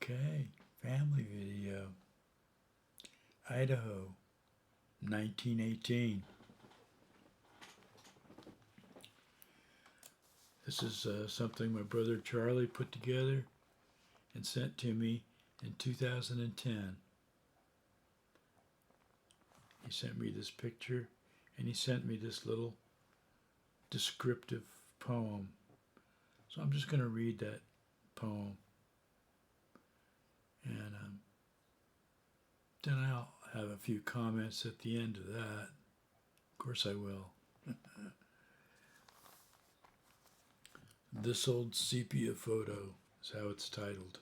Okay, family video. Idaho, 1918. This is something my brother Charlie put together and sent to me in 2010. He sent me this picture and he sent me this little descriptive poem. So I'm just going to read that poem and then I'll have a few comments at the end of that. Of course I will. This Old Sepia Photo is how it's titled.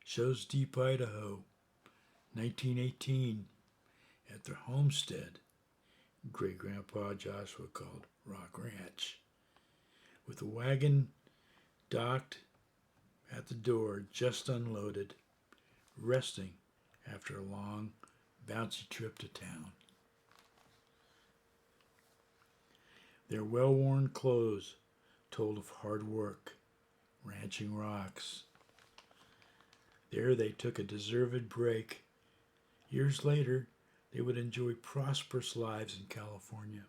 Shows Deep, Idaho, 1918, at their homestead, great-grandpa Joshua called Rock Ranch, with a wagon docked at the door, just unloaded, resting after a long, bouncy trip to town. Their well-worn clothes told of hard work, ranching rocks. There they took a deserved break. Years later, they would enjoy prosperous lives in California.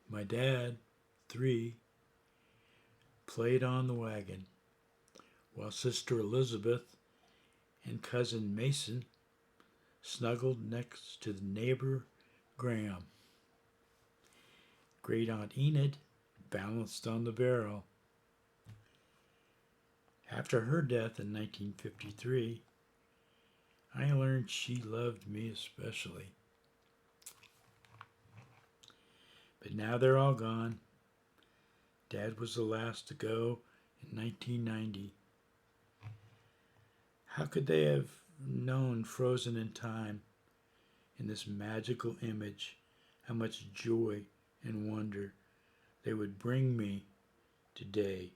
My dad, 3, played on the wagon, while Sister Elizabeth and Cousin Mason snuggled next to the neighbor Graham. Great Aunt Enid balanced on the barrel. After her death in 1953, I learned she loved me especially. But now they're all gone. Dad was the last to go in 1990. How could they have known, frozen in time, in this magical image, how much joy and wonder they would bring me today,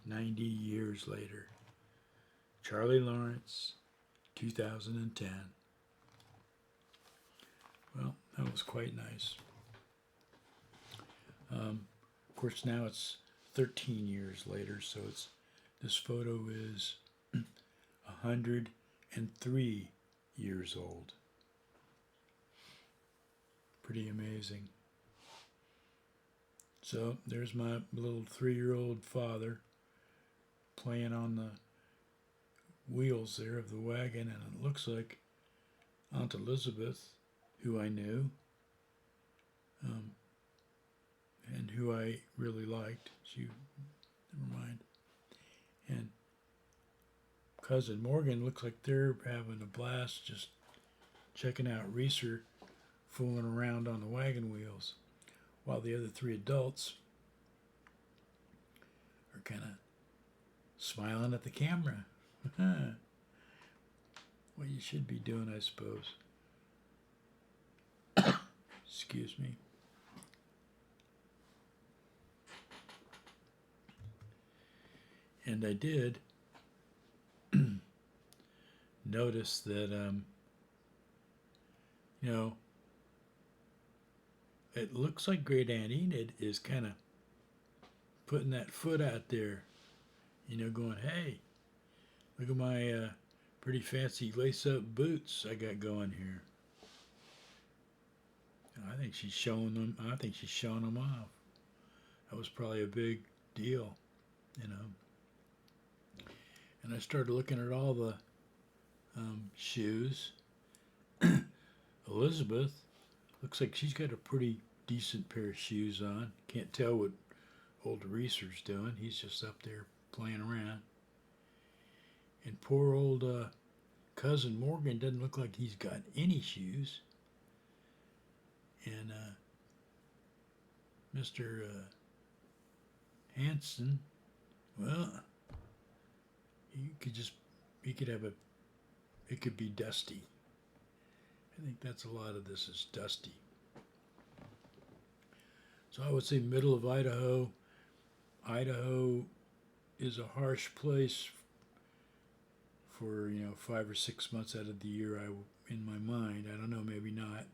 90 years later? J.H.Lawrence, 2010. Well, that was quite nice. Of course, now it's 13 years later, so this photo is 103 years old. Pretty amazing. So there's my little 3-year-old father playing on the wheels there of the wagon, and it looks like Aunt Elizabeth, who I knew, and who I really liked. Never mind. And Cousin Morgan looks like they're having a blast just checking out Reeser fooling around on the wagon wheels, while the other 3 adults are kind of smiling at the camera. What you should be doing, I suppose. Excuse me. And I did notice that, it looks like Great Aunt Enid is kind of putting that foot out there, going, hey, look at my pretty fancy lace-up boots I got going here. I think she's showing them. I think she's showing them off. That was probably a big deal, And I started looking at all the shoes. Elizabeth looks like she's got a pretty decent pair of shoes on. Can't tell what old Reeser's doing. He's just up there playing around. And poor old Cousin Morgan doesn't look like he's got any shoes. And Mr. Hanson, well, it could be dusty. I think that's a lot of this is dusty. So I would say middle of Idaho. Idaho is a harsh place for 5 or 6 months out of the year. In my mind, I don't know, maybe not.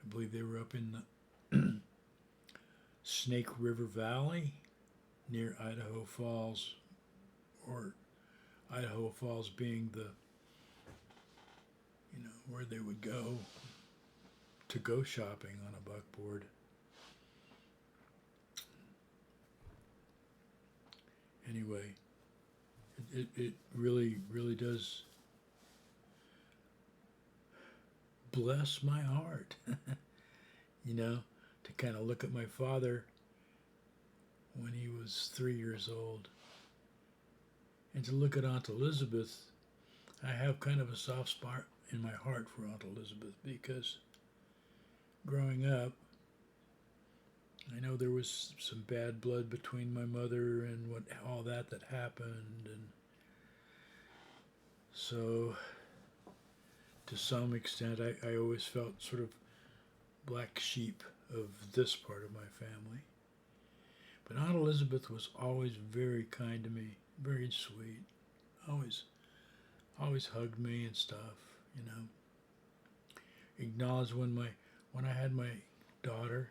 I believe they were up in the Snake River Valley near Idaho Falls, or Idaho Falls being the, where they would go to go shopping on a buckboard. Anyway, it really, really does bless my heart, to kind of look at my father when he was 3 years old, and to look at Aunt Elizabeth. I have kind of a soft spot in my heart for Aunt Elizabeth because growing up, I know there was some bad blood between my mother and all that happened, and so to some extent I always felt sort of black sheep of this part of my family. But Aunt Elizabeth was always very kind to me, very sweet, always hugged me and stuff, Acknowledged when I had my daughter.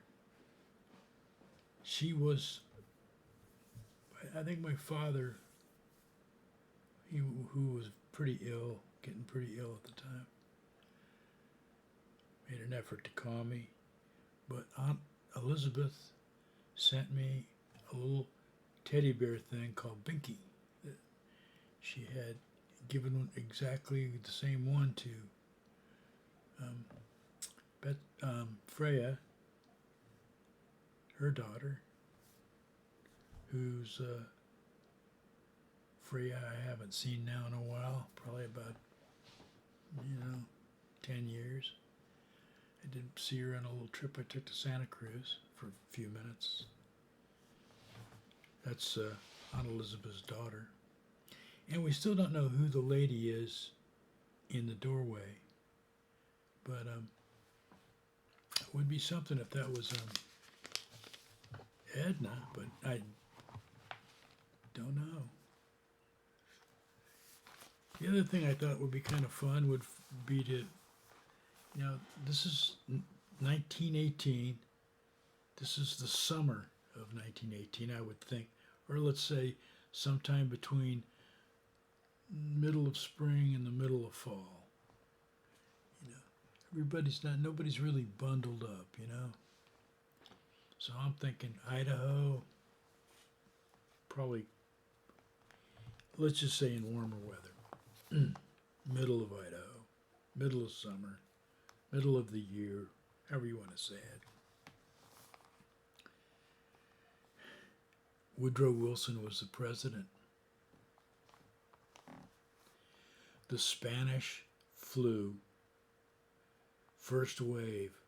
She was, I think my father, who was getting pretty ill at the time, made an effort to calm me. But Aunt Elizabeth sent me a little teddy bear thing called Binky that she had given exactly the same one to Freya, her daughter, who's Freya I haven't seen now in a while, probably about 10 years. I did see her on a little trip I took to Santa Cruz for a few minutes. That's Aunt Elizabeth's daughter. And we still don't know who the lady is in the doorway. But it would be something if that was Edna, but I don't know. The other thing I thought would be kind of fun would be to, this is 1918. This is the summer of 1918, I would think. Or let's say sometime between middle of spring and the middle of fall. Nobody's really bundled up, So I'm thinking Idaho, probably, let's just say in warmer weather. Middle of Idaho, middle of summer, middle of the year, however you want to say it. Woodrow Wilson was the president. The Spanish flu, first wave,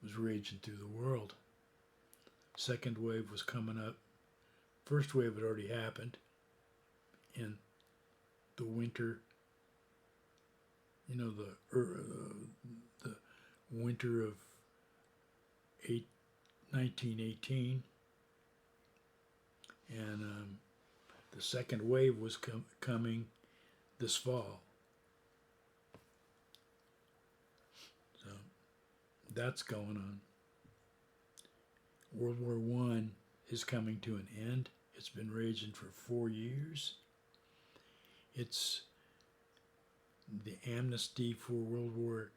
was raging through the world. Second wave was coming up. First wave had already happened in the winter, the winter of 1918. And the second wave was coming this fall. So that's going on. World War I is coming to an end. It's been raging for 4 years. It's the amnesty for World War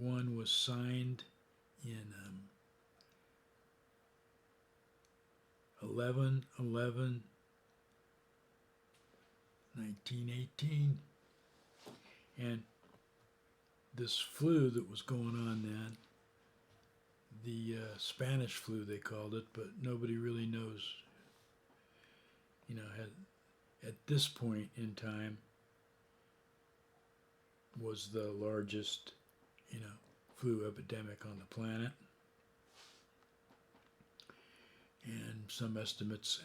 I was signed in 11/11/1918, and this flu that was going on then, the Spanish flu they called it, but nobody really knows, at this point in time, was the largest, flu epidemic on the planet. And some estimates,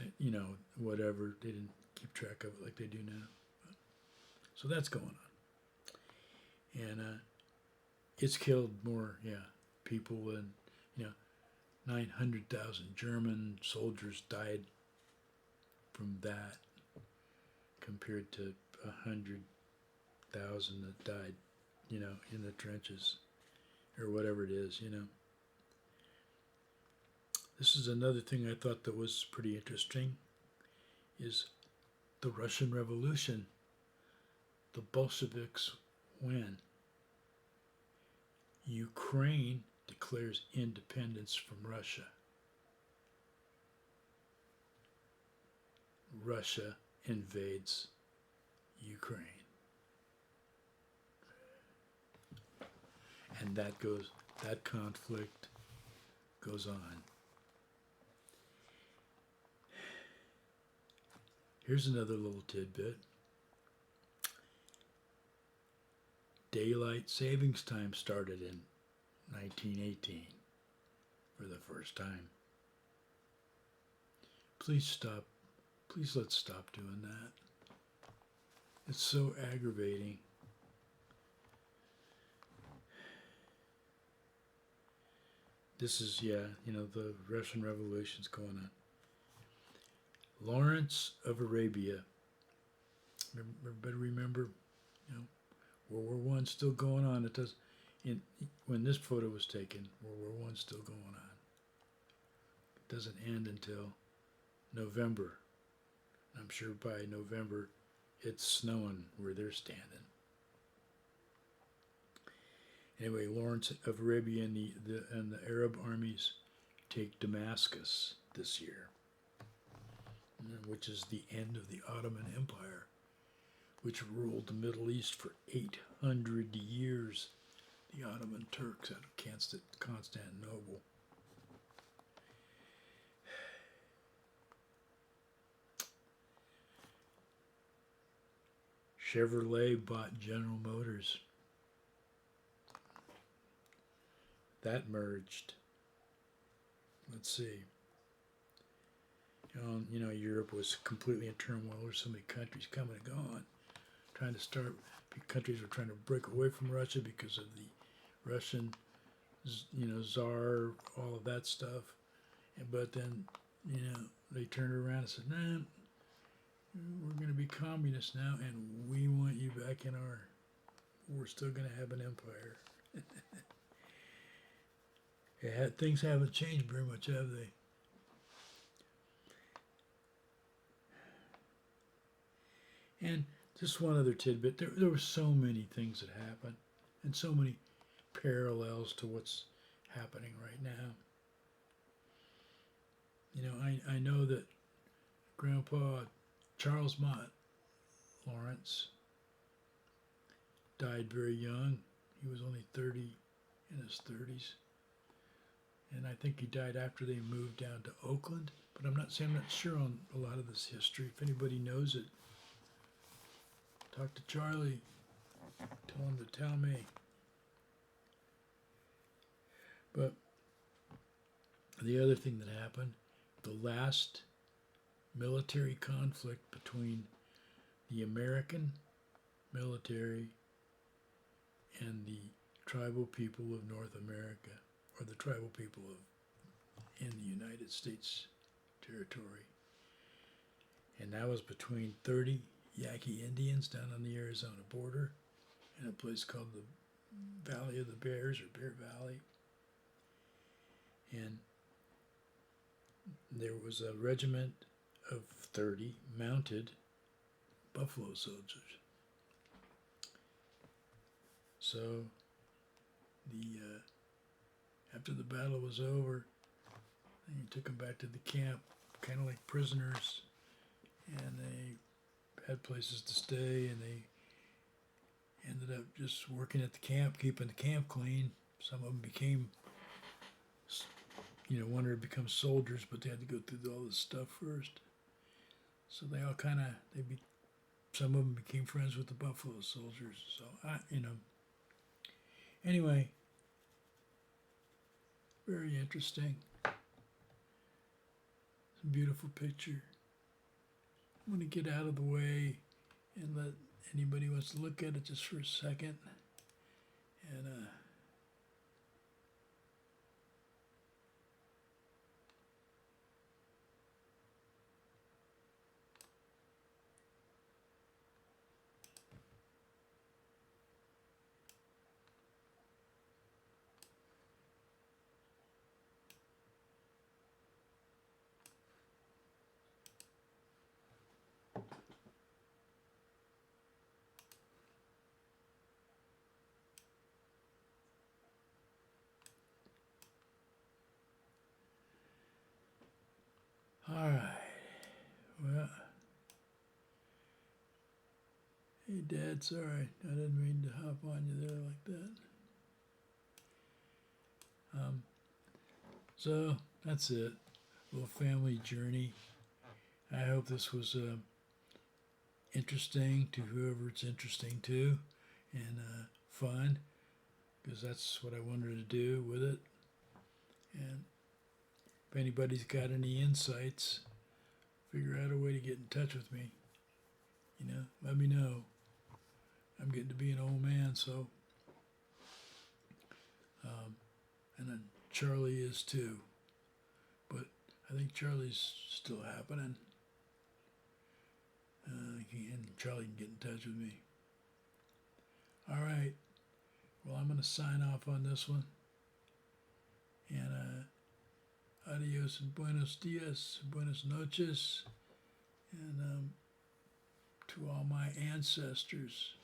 whatever, they didn't keep track of it like they do now. So that's going on. And it's killed more, people than, 900,000 German soldiers died from that compared to 100,000 that died, in the trenches or whatever it is, This is another thing I thought that was pretty interesting, is the Russian Revolution. The Bolsheviks win. Ukraine declares independence from Russia. Russia invades Ukraine. And that conflict goes on. Here's another little tidbit. Daylight savings time started in 1918 for the first time. Please let's stop doing that. It's so aggravating. This is, the Russian Revolution's going on. Lawrence of Arabia. Everybody remember, World War I still going on. It does. When this photo was taken, World War I still going on. It doesn't end until November. I'm sure by November, it's snowing where they're standing. Anyway, Lawrence of Arabia and the Arab armies take Damascus this year, which is the end of the Ottoman Empire, which ruled the Middle East for 800 years. The Ottoman Turks out of Constantinople. Chevrolet bought General Motors. That merged. Let's see. Europe was completely in turmoil. There's so many countries coming and going. Countries were trying to break away from Russia because of the Russian, Tsar, all of that stuff. But then, they turned around and said, nah, we're going to be communists now, and we want you back we're still going to have an empire. Things haven't changed very much, have they? And just one other tidbit. There were so many things that happened, and so many parallels to what's happening right now. I know that Grandpa Charles Mott Lawrence died very young. He was only 30, in his 30s. And I think he died after they moved down to Oakland. But I'm not sure on a lot of this history. If anybody knows it, talk to Charlie. Tell him to tell me. But the other thing that happened, the last military conflict between the American military and the tribal people of North America, or the tribal people in the United States territory. And that was between 30 Yaqui Indians down on the Arizona border in a place called the Valley of the Bears, or Bear Valley. And there was a regiment of 30 mounted buffalo soldiers. So after the battle was over, they took them back to the camp, kind of like prisoners, and they had places to stay, and they ended up just working at the camp, keeping the camp clean. Some of them wanted to become soldiers, but they had to go through all this stuff first. So they all some of them became friends with the buffalo soldiers. So anyway, very interesting. It's a beautiful picture. I'm going to get out of the way and let anybody who wants to look at it just for a second. And All right. Well, hey, Dad. Sorry, I didn't mean to hop on you there like that. So that's it. Little family journey. I hope this was interesting to whoever it's interesting to, and fun, because that's what I wanted to do with it. And if anybody's got any insights, figure out a way to get in touch with me. Let me know. I'm getting to be an old man, so and then Charlie is too. But I think Charlie's still happening. And Charlie can get in touch with me. All right. Well, I'm going to sign off on this one. And adios and buenos dias, buenos noches, and to all my ancestors.